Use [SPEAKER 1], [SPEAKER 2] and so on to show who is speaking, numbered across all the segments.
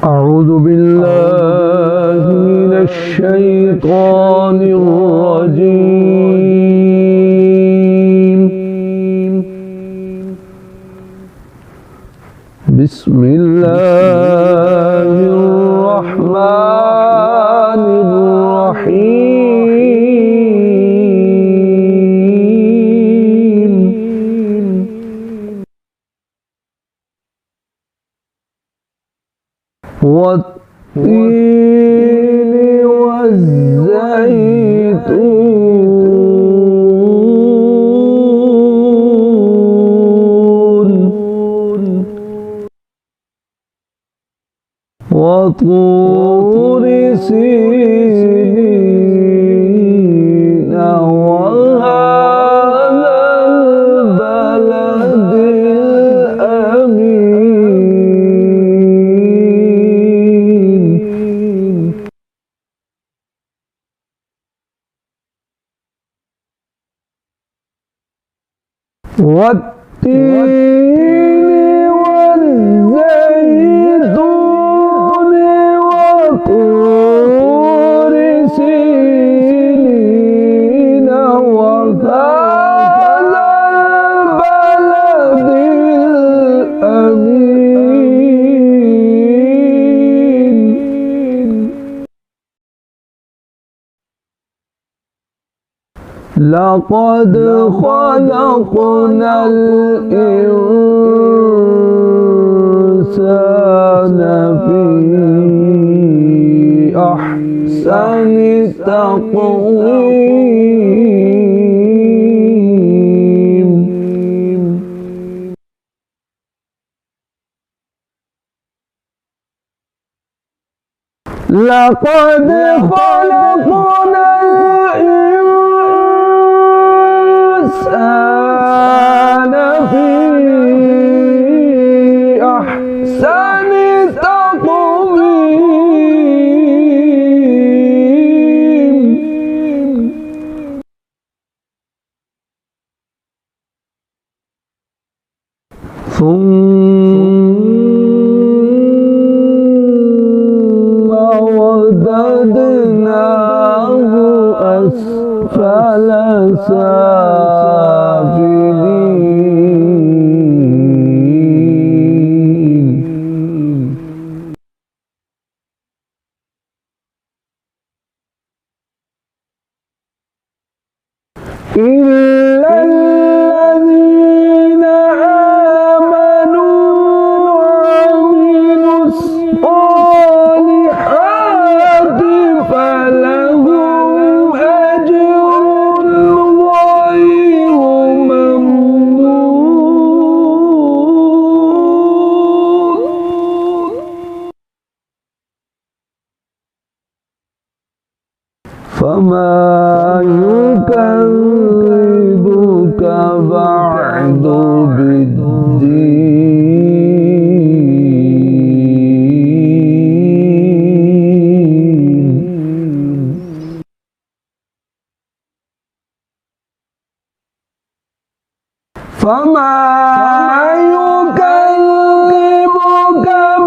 [SPEAKER 1] أعوذ بالله من الشيطان الرجيم. بسم الله الرحمن الرحيم. والتين والزيتون وطور سينين وهذا البلد الأمين. والتين والزيتون وطور سينين وهذا البلد الأمين. لقد خلقنا الإنسان في أحسن تقويم. لقد خلقنا الإنسان في أحسن تقويم. ثم رددناه أسفل سافلين. إلا الذين آمنوا وعملوا الصالحات فلهم أجر غير ممنون. فما يكذبك بعد بالدين. فما يكذبك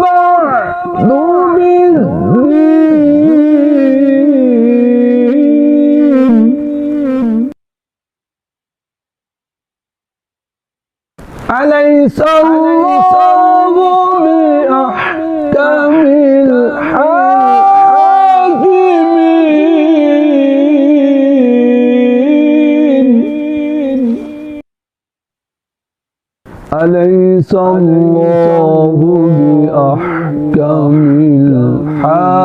[SPEAKER 1] بعد بالدين. أليس الله بأحكم الحاكمين؟ أليس الله بأحكم الحاكمين؟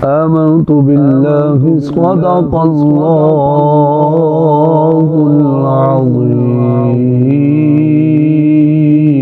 [SPEAKER 1] آمنت بالله صدق الله العظيم.